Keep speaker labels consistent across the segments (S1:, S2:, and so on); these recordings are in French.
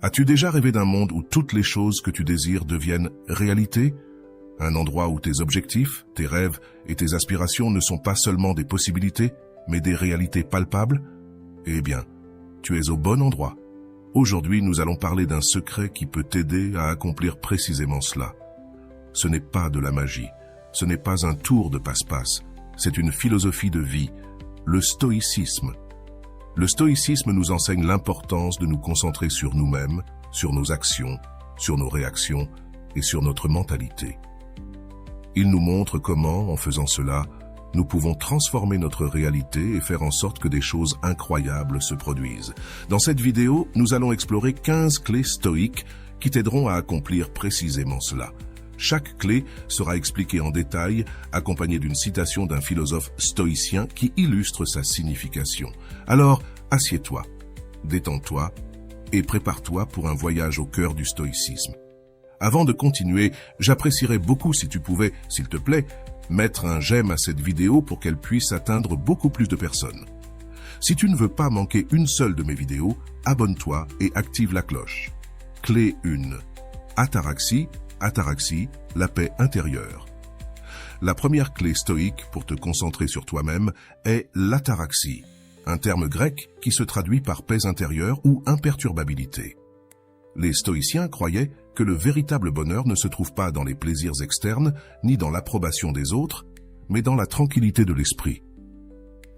S1: As-tu déjà rêvé d'un monde où toutes les choses que tu désires deviennent réalité? Un endroit où tes objectifs, tes rêves et tes aspirations ne sont pas seulement des possibilités, mais des réalités palpables? Eh bien, tu es au bon endroit. Aujourd'hui, nous allons parler d'un secret qui peut t'aider à accomplir précisément cela. Ce n'est pas de la magie, ce n'est pas un tour de passe-passe, c'est une philosophie de vie, le stoïcisme. Le stoïcisme nous enseigne l'importance de nous concentrer sur nous-mêmes, sur nos actions, sur nos réactions et sur notre mentalité. Il nous montre comment, en faisant cela, nous pouvons transformer notre réalité et faire en sorte que des choses incroyables se produisent. Dans cette vidéo, nous allons explorer 15 clés stoïques qui t'aideront à accomplir précisément cela. Chaque clé sera expliquée en détail, accompagnée d'une citation d'un philosophe stoïcien qui illustre sa signification. Alors, assieds-toi, détends-toi et prépare-toi pour un voyage au cœur du stoïcisme. Avant de continuer, j'apprécierais beaucoup si tu pouvais, s'il te plaît, mettre un j'aime à cette vidéo pour qu'elle puisse atteindre beaucoup plus de personnes. Si tu ne veux pas manquer une seule de mes vidéos, abonne-toi et active la cloche. Clé 1. Ataraxie, la paix intérieure. La première clé stoïque pour te concentrer sur toi-même est l'ataraxie, un terme grec qui se traduit par paix intérieure ou imperturbabilité. Les stoïciens croyaient que le véritable bonheur ne se trouve pas dans les plaisirs externes ni dans l'approbation des autres, mais dans la tranquillité de l'esprit.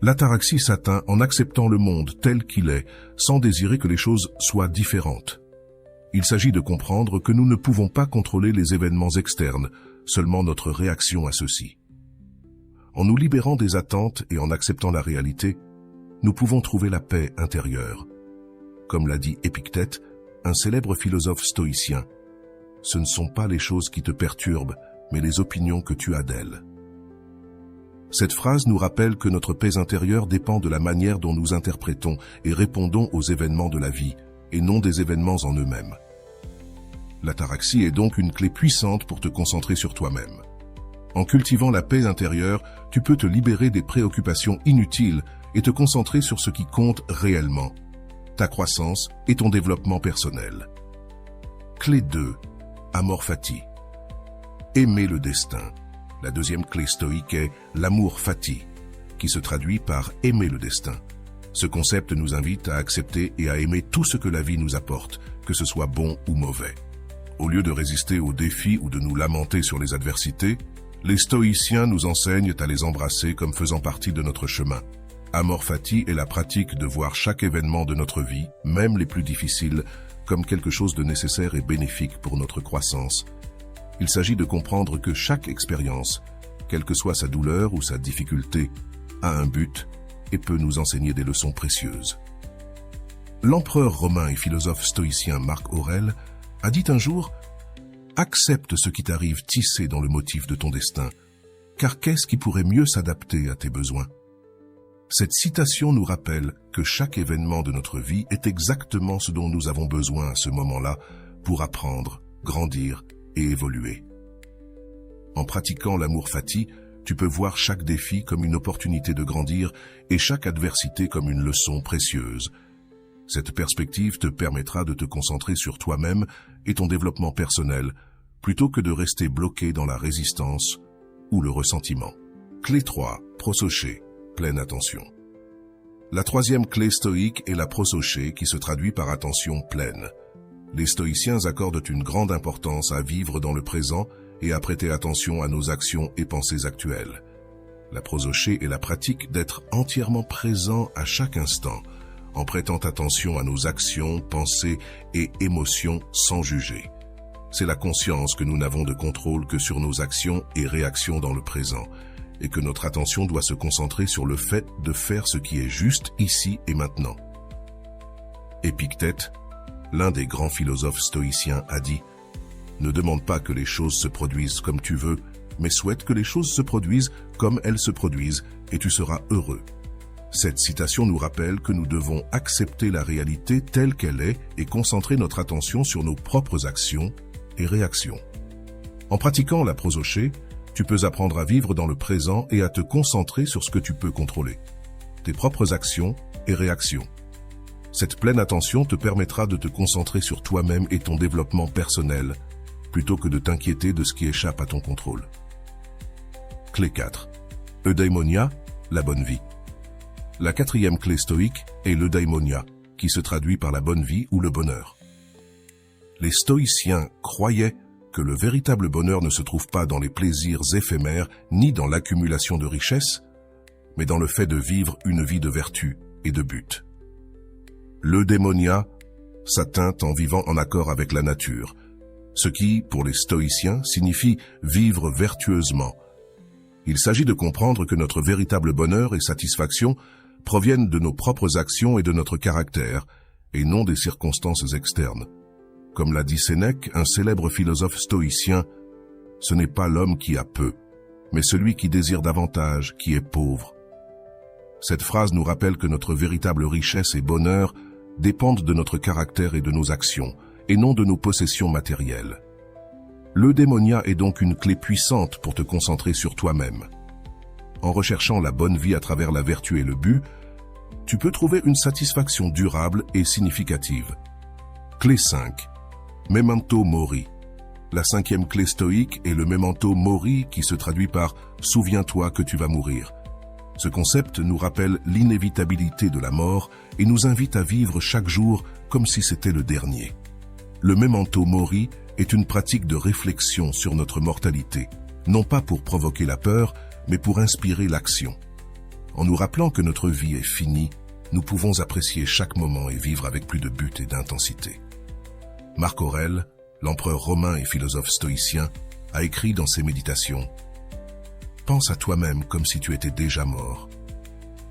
S1: L'ataraxie s'atteint en acceptant le monde tel qu'il est, sans désirer que les choses soient différentes. Il s'agit de comprendre que nous ne pouvons pas contrôler les événements externes, seulement notre réaction à ceux-ci. En nous libérant des attentes et en acceptant la réalité, nous pouvons trouver la paix intérieure. Comme l'a dit Épictète, un célèbre philosophe stoïcien, ce ne sont pas les choses qui te perturbent, mais les opinions que tu as d'elles. Cette phrase nous rappelle que notre paix intérieure dépend de la manière dont nous interprétons et répondons aux événements de la vie, et non des événements en eux-mêmes. L'ataraxie est donc une clé puissante pour te concentrer sur toi-même. En cultivant la paix intérieure, tu peux te libérer des préoccupations inutiles et te concentrer sur ce qui compte réellement, ta croissance et ton développement personnel. Clé 2. Amor fati. Aimer le destin. La deuxième clé stoïque est l'amour fati, qui se traduit par aimer le destin. Ce concept nous invite à accepter et à aimer tout ce que la vie nous apporte, que ce soit bon ou mauvais. Au lieu de résister aux défis ou de nous lamenter sur les adversités, les stoïciens nous enseignent à les embrasser comme faisant partie de notre chemin. Amor fati est la pratique de voir chaque événement de notre vie, même les plus difficiles, comme quelque chose de nécessaire et bénéfique pour notre croissance. Il s'agit de comprendre que chaque expérience, quelle que soit sa douleur ou sa difficulté, a un but et peut nous enseigner des leçons précieuses. L'empereur romain et philosophe stoïcien Marc Aurèle a dit un jour « Accepte ce qui t'arrive tissé dans le motif de ton destin, car qu'est-ce qui pourrait mieux s'adapter à tes besoins ?» Cette citation nous rappelle que chaque événement de notre vie est exactement ce dont nous avons besoin à ce moment-là pour apprendre, grandir et évoluer. En pratiquant l'amour fati, tu peux voir chaque défi comme une opportunité de grandir et chaque adversité comme une leçon précieuse. Cette perspective te permettra de te concentrer sur toi-même et ton développement personnel, plutôt que de rester bloqué dans la résistance ou le ressentiment. Clé 3. Prosoché. Pleine attention. La troisième clé stoïque est la prosoché qui se traduit par attention pleine. Les stoïciens accordent une grande importance à vivre dans le présent et à prêter attention à nos actions et pensées actuelles. La prosoché est la pratique d'être entièrement présent à chaque instant, en prêtant attention à nos actions, pensées et émotions sans juger. C'est la conscience que nous n'avons de contrôle que sur nos actions et réactions dans le présent, et que notre attention doit se concentrer sur le fait de faire ce qui est juste ici et maintenant. Épictète, l'un des grands philosophes stoïciens, a dit « Ne demande pas que les choses se produisent comme tu veux, mais souhaite que les choses se produisent comme elles se produisent, et tu seras heureux. » Cette citation nous rappelle que nous devons accepter la réalité telle qu'elle est et concentrer notre attention sur nos propres actions et réactions. En pratiquant la prosoché, tu peux apprendre à vivre dans le présent et à te concentrer sur ce que tu peux contrôler, tes propres actions et réactions. Cette pleine attention te permettra de te concentrer sur toi-même et ton développement personnel, plutôt que de t'inquiéter de ce qui échappe à ton contrôle. Clé 4. Eudaimonia, la bonne vie. La quatrième clé stoïque est l'eudaimonia, qui se traduit par la bonne vie ou le bonheur. Les stoïciens croyaient que le véritable bonheur ne se trouve pas dans les plaisirs éphémères ni dans l'accumulation de richesses, mais dans le fait de vivre une vie de vertu et de but. L'eudaimonia s'atteint en vivant en accord avec la nature, ce qui, pour les stoïciens, signifie vivre vertueusement. Il s'agit de comprendre que notre véritable bonheur et satisfaction proviennent de nos propres actions et de notre caractère, et non des circonstances externes. Comme l'a dit Sénèque, un célèbre philosophe stoïcien, « Ce n'est pas l'homme qui a peu, mais celui qui désire davantage, qui est pauvre. » Cette phrase nous rappelle que notre véritable richesse et bonheur dépendent de notre caractère et de nos actions, et non de nos possessions matérielles. L'eudaimonia est donc une clé puissante pour te concentrer sur toi-même. En recherchant la bonne vie à travers la vertu et le but, tu peux trouver une satisfaction durable et significative. Clé 5. Memento mori. La cinquième clé stoïque est le memento mori qui se traduit par « souviens-toi que tu vas mourir ». Ce concept nous rappelle l'inévitabilité de la mort et nous invite à vivre chaque jour comme si c'était le dernier. Le memento mori est une pratique de réflexion sur notre mortalité, non pas pour provoquer la peur, mais pour inspirer l'action. En nous rappelant que notre vie est finie, nous pouvons apprécier chaque moment et vivre avec plus de but et d'intensité. Marc Aurèle, l'empereur romain et philosophe stoïcien, a écrit dans ses méditations « Pense à toi-même comme si tu étais déjà mort.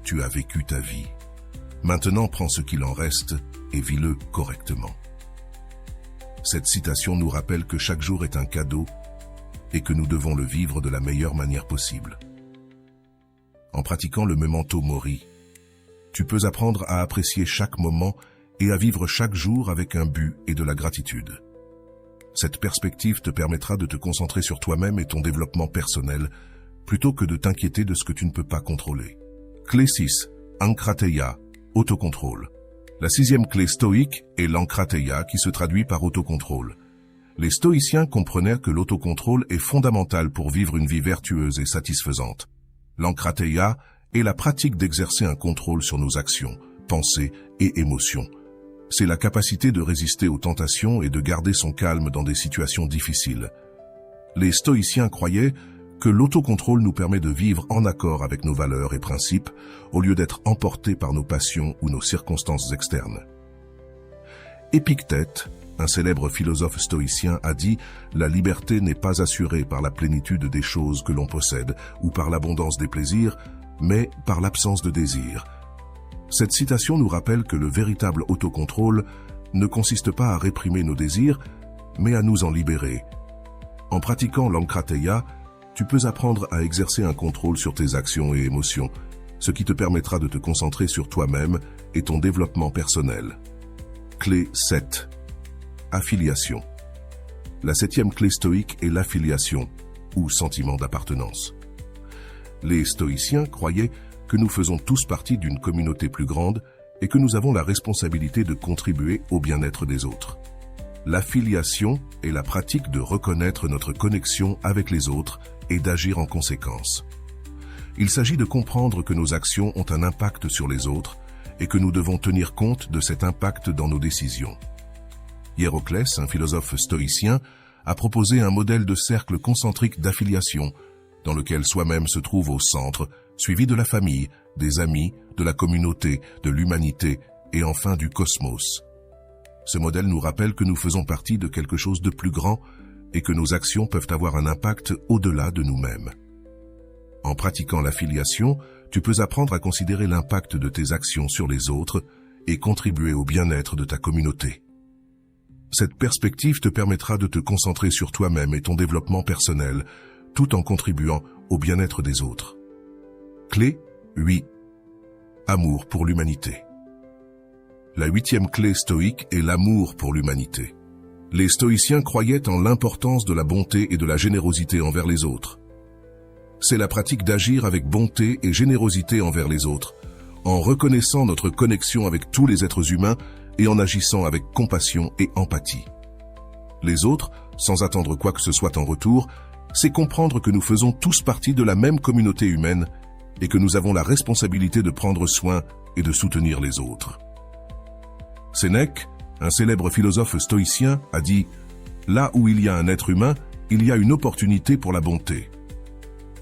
S1: Tu as vécu ta vie. Maintenant prends ce qu'il en reste et vis-le correctement. » Cette citation nous rappelle que chaque jour est un cadeau et que nous devons le vivre de la meilleure manière possible. En pratiquant le memento mori, tu peux apprendre à apprécier chaque moment et à vivre chaque jour avec un but et de la gratitude. Cette perspective te permettra de te concentrer sur toi-même et ton développement personnel, plutôt que de t'inquiéter de ce que tu ne peux pas contrôler. Clé 6. Ankrateia, autocontrôle. La sixième clé stoïque est l'ankrateia qui se traduit par autocontrôle. Les stoïciens comprenaient que l'autocontrôle est fondamental pour vivre une vie vertueuse et satisfaisante. L'ankrateia est la pratique d'exercer un contrôle sur nos actions, pensées et émotions. C'est la capacité de résister aux tentations et de garder son calme dans des situations difficiles. Les stoïciens croyaient que l'autocontrôle nous permet de vivre en accord avec nos valeurs et principes, au lieu d'être emportés par nos passions ou nos circonstances externes. Épictète, un célèbre philosophe stoïcien, a dit « La liberté n'est pas assurée par la plénitude des choses que l'on possède ou par l'abondance des plaisirs, mais par l'absence de désir. » Cette citation nous rappelle que le véritable autocontrôle ne consiste pas à réprimer nos désirs, mais à nous en libérer. En pratiquant l'ankrateia, tu peux apprendre à exercer un contrôle sur tes actions et émotions, ce qui te permettra de te concentrer sur toi-même et ton développement personnel. Clé 7. Affiliation. La septième clé stoïque est l'affiliation, ou sentiment d'appartenance. Les stoïciens croyaient que nous faisons tous partie d'une communauté plus grande et que nous avons la responsabilité de contribuer au bien-être des autres. L'affiliation est la pratique de reconnaître notre connexion avec les autres et d'agir en conséquence. Il s'agit de comprendre que nos actions ont un impact sur les autres et que nous devons tenir compte de cet impact dans nos décisions. Héroclès, un philosophe stoïcien, a proposé un modèle de cercle concentrique d'affiliation, dans lequel soi-même se trouve au centre, suivi de la famille, des amis, de la communauté, de l'humanité et enfin du cosmos. Ce modèle nous rappelle que nous faisons partie de quelque chose de plus grand et que nos actions peuvent avoir un impact au-delà de nous-mêmes. En pratiquant l'affiliation, tu peux apprendre à considérer l'impact de tes actions sur les autres et contribuer au bien-être de ta communauté. Cette perspective te permettra de te concentrer sur toi-même et ton développement personnel, tout en contribuant au bien-être des autres. Clé 8. Amour pour l'humanité. La huitième clé stoïque est l'amour pour l'humanité. Les stoïciens croyaient en l'importance de la bonté et de la générosité envers les autres. C'est la pratique d'agir avec bonté et générosité envers les autres, en reconnaissant notre connexion avec tous les êtres humains et en agissant avec compassion et empathie. Les autres, sans attendre quoi que ce soit en retour, c'est comprendre que nous faisons tous partie de la même communauté humaine et que nous avons la responsabilité de prendre soin et de soutenir les autres. Sénèque, un célèbre philosophe stoïcien, a dit « Là où il y a un être humain, il y a une opportunité pour la bonté ».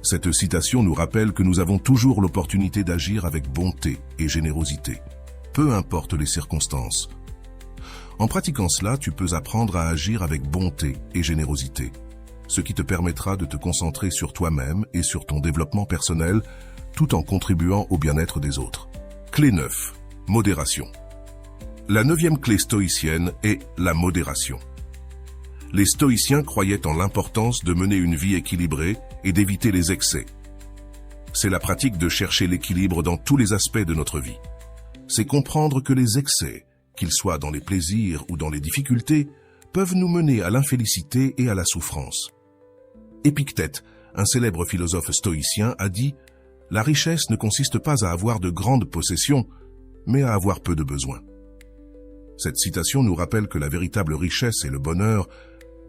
S1: Cette citation nous rappelle que nous avons toujours l'opportunité d'agir avec bonté et générosité, peu importe les circonstances. En pratiquant cela, tu peux apprendre à agir avec bonté et générosité, ce qui te permettra de te concentrer sur toi-même et sur ton développement personnel, tout en contribuant au bien-être des autres. Clé 9. Modération. La 9e clé stoïcienne est la modération. Les stoïciens croyaient en l'importance de mener une vie équilibrée et d'éviter les excès. C'est la pratique de chercher l'équilibre dans tous les aspects de notre vie. C'est comprendre que les excès, qu'ils soient dans les plaisirs ou dans les difficultés, peuvent nous mener à l'infélicité et à la souffrance. Épictète, un célèbre philosophe stoïcien, a dit « La richesse ne consiste pas à avoir de grandes possessions, mais à avoir peu de besoins. » Cette citation nous rappelle que la véritable richesse et le bonheur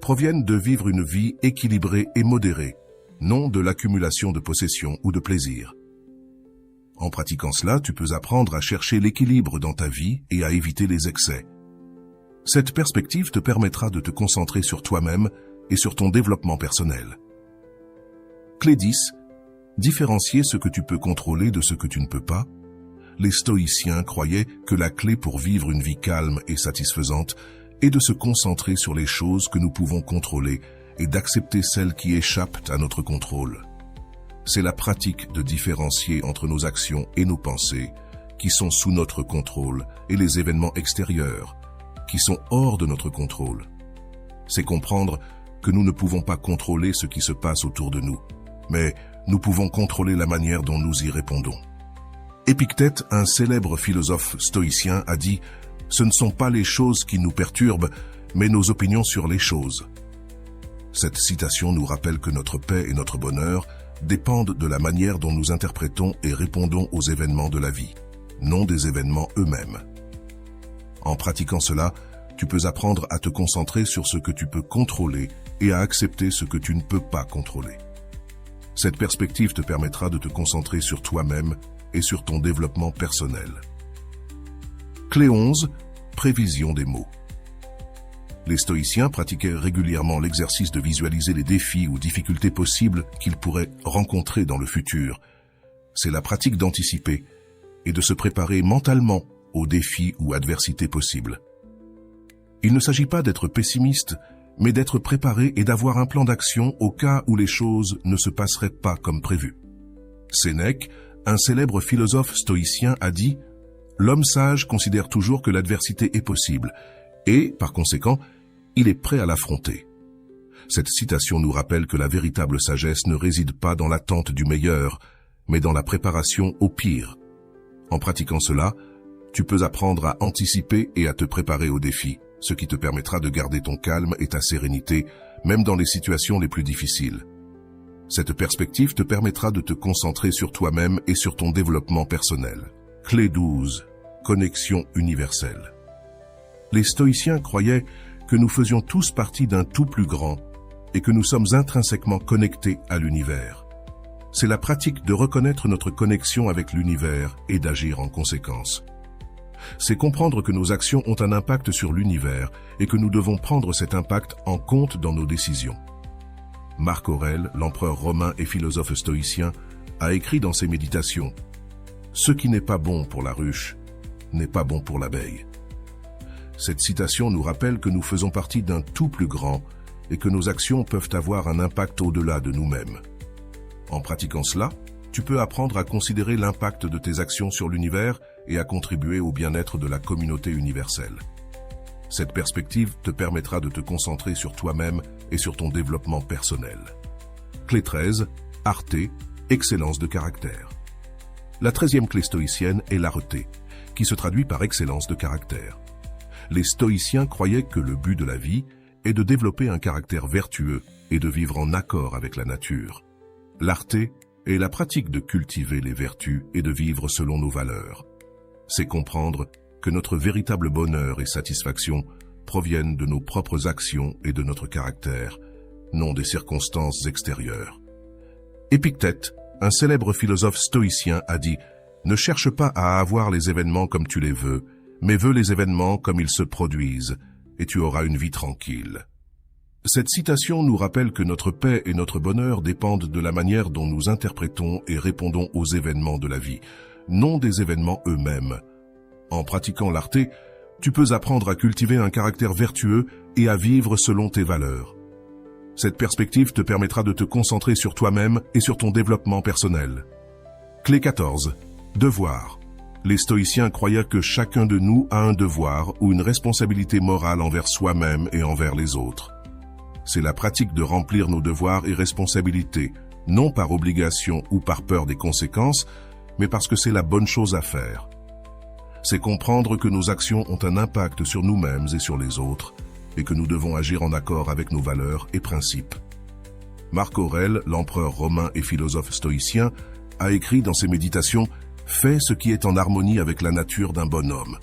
S1: proviennent de vivre une vie équilibrée et modérée, non de l'accumulation de possessions ou de plaisirs. En pratiquant cela, tu peux apprendre à chercher l'équilibre dans ta vie et à éviter les excès. Cette perspective te permettra de te concentrer sur toi-même et sur ton développement personnel. Clé 10. Différencier ce que tu peux contrôler de ce que tu ne peux pas. Les stoïciens croyaient que la clé pour vivre une vie calme et satisfaisante est de se concentrer sur les choses que nous pouvons contrôler et d'accepter celles qui échappent à notre contrôle. C'est la pratique de différencier entre nos actions et nos pensées, qui sont sous notre contrôle, et les événements extérieurs, qui sont hors de notre contrôle. C'est comprendre que nous ne pouvons pas contrôler ce qui se passe autour de nous, mais nous pouvons contrôler la manière dont nous y répondons. Épictète, un célèbre philosophe stoïcien, a dit « Ce ne sont pas les choses qui nous perturbent, mais nos opinions sur les choses. » Cette citation nous rappelle que notre paix et notre bonheur dépendent de la manière dont nous interprétons et répondons aux événements de la vie, non des événements eux-mêmes. En pratiquant cela, tu peux apprendre à te concentrer sur ce que tu peux contrôler et à accepter ce que tu ne peux pas contrôler. Cette perspective te permettra de te concentrer sur toi-même et sur ton développement personnel. Clé 11. Prévision des maux. Les stoïciens pratiquaient régulièrement l'exercice de visualiser les défis ou difficultés possibles qu'ils pourraient rencontrer dans le futur. C'est la pratique d'anticiper et de se préparer mentalement aux défis ou adversités possibles. Il ne s'agit pas d'être pessimiste, mais d'être préparé et d'avoir un plan d'action au cas où les choses ne se passeraient pas comme prévu. Sénèque, un célèbre philosophe stoïcien, a dit « L'homme sage considère toujours que l'adversité est possible et, par conséquent, il est prêt à l'affronter. » Cette citation nous rappelle que la véritable sagesse ne réside pas dans l'attente du meilleur, mais dans la préparation au pire. En pratiquant cela, tu peux apprendre à anticiper et à te préparer aux défis, ce qui te permettra de garder ton calme et ta sérénité, même dans les situations les plus difficiles. Cette perspective te permettra de te concentrer sur toi-même et sur ton développement personnel. Clé 12. Connexion universelle. Les stoïciens croyaient que nous faisions tous partie d'un tout plus grand et que nous sommes intrinsèquement connectés à l'univers. C'est la pratique de reconnaître notre connexion avec l'univers et d'agir en conséquence. C'est comprendre que nos actions ont un impact sur l'univers et que nous devons prendre cet impact en compte dans nos décisions. Marc Aurèle, l'empereur romain et philosophe stoïcien, a écrit dans ses méditations « Ce qui n'est pas bon pour la ruche n'est pas bon pour l'abeille ». Cette citation nous rappelle que nous faisons partie d'un tout plus grand et que nos actions peuvent avoir un impact au-delà de nous-mêmes. En pratiquant cela, tu peux apprendre à considérer l'impact de tes actions sur l'univers et à contribuer au bien-être de la communauté universelle. Cette perspective te permettra de te concentrer sur toi-même et sur ton développement personnel. Clé 13. Arté, excellence de caractère. La 13e clé stoïcienne est l'arté, qui se traduit par excellence de caractère. Les stoïciens croyaient que le but de la vie est de développer un caractère vertueux et de vivre en accord avec la nature. L'arté est la pratique de cultiver les vertus et de vivre selon nos valeurs. C'est comprendre que notre véritable bonheur et satisfaction proviennent de nos propres actions et de notre caractère, non des circonstances extérieures. Épictète, un célèbre philosophe stoïcien, a dit « Ne cherche pas à avoir les événements comme tu les veux, mais veux les événements comme ils se produisent, et tu auras une vie tranquille. » Cette citation nous rappelle que notre paix et notre bonheur dépendent de la manière dont nous interprétons et répondons aux événements de la vie, non des événements eux-mêmes. En pratiquant l'arté, tu peux apprendre à cultiver un caractère vertueux et à vivre selon tes valeurs. Cette perspective te permettra de te concentrer sur toi-même et sur ton développement personnel. Clé 14. Devoir. Les stoïciens croyaient que chacun de nous a un devoir ou une responsabilité morale envers soi-même et envers les autres. C'est la pratique de remplir nos devoirs et responsabilités, non par obligation ou par peur des conséquences, mais parce que c'est la bonne chose à faire. C'est comprendre que nos actions ont un impact sur nous-mêmes et sur les autres, et que nous devons agir en accord avec nos valeurs et principes. Marc Aurèle, l'empereur romain et philosophe stoïcien, a écrit dans ses méditations « Fais ce qui est en harmonie avec la nature d'un bon homme ».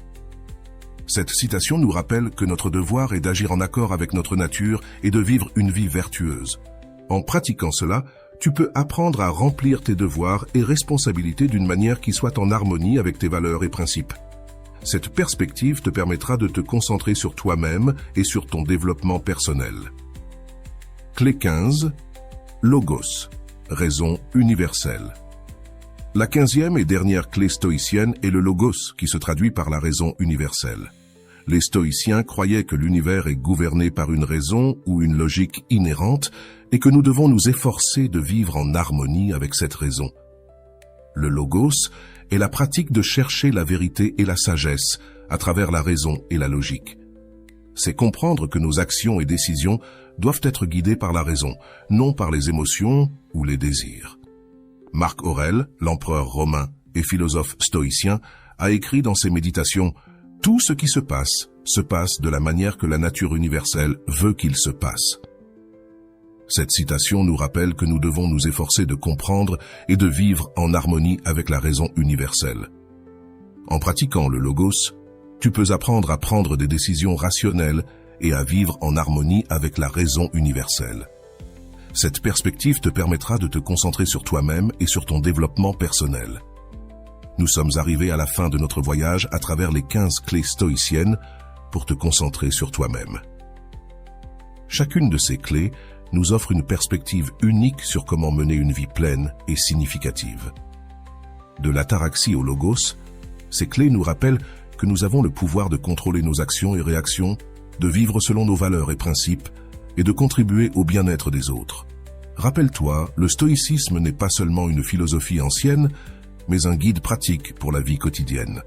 S1: Cette citation nous rappelle que notre devoir est d'agir en accord avec notre nature et de vivre une vie vertueuse. En pratiquant cela, tu peux apprendre à remplir tes devoirs et responsabilités d'une manière qui soit en harmonie avec tes valeurs et principes. Cette perspective te permettra de te concentrer sur toi-même et sur ton développement personnel. Clé 15. Logos, raison universelle. La 15e et dernière clé stoïcienne est le logos, qui se traduit par la raison universelle. Les stoïciens croyaient que l'univers est gouverné par une raison ou une logique inhérente et que nous devons nous efforcer de vivre en harmonie avec cette raison. Le logos est la pratique de chercher la vérité et la sagesse à travers la raison et la logique. C'est comprendre que nos actions et décisions doivent être guidées par la raison, non par les émotions ou les désirs. Marc Aurèle, l'empereur romain et philosophe stoïcien, a écrit dans ses méditations « Tout ce qui se passe de la manière que la nature universelle veut qu'il se passe ». Cette citation nous rappelle que nous devons nous efforcer de comprendre et de vivre en harmonie avec la raison universelle. En pratiquant le logos, tu peux apprendre à prendre des décisions rationnelles et à vivre en harmonie avec la raison universelle. Cette perspective te permettra de te concentrer sur toi-même et sur ton développement personnel. Nous sommes arrivés à la fin de notre voyage à travers les 15 clés stoïciennes pour te concentrer sur toi-même. Chacune de ces clés nous offre une perspective unique sur comment mener une vie pleine et significative. De l'ataraxie au logos, ces clés nous rappellent que nous avons le pouvoir de contrôler nos actions et réactions, de vivre selon nos valeurs et principes, et de contribuer au bien-être des autres. Rappelle-toi, le stoïcisme n'est pas seulement une philosophie ancienne, mais un guide pratique pour la vie quotidienne.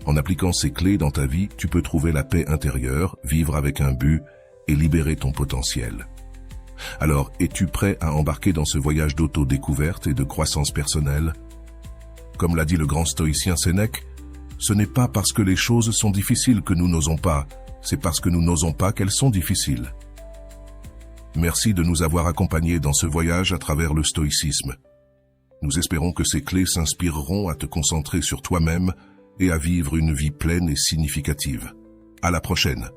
S1: En appliquant ces clés dans ta vie, tu peux trouver la paix intérieure, vivre avec un but et libérer ton potentiel. Alors, es-tu prêt à embarquer dans ce voyage d'auto-découverte et de croissance personnelle? Comme l'a dit le grand stoïcien Sénèque, ce n'est pas parce que les choses sont difficiles que nous n'osons pas, c'est parce que nous n'osons pas qu'elles sont difficiles. Merci de nous avoir accompagnés dans ce voyage à travers le stoïcisme. Nous espérons que ces clés s'inspireront à te concentrer sur toi-même et à vivre une vie pleine et significative. À la prochaine.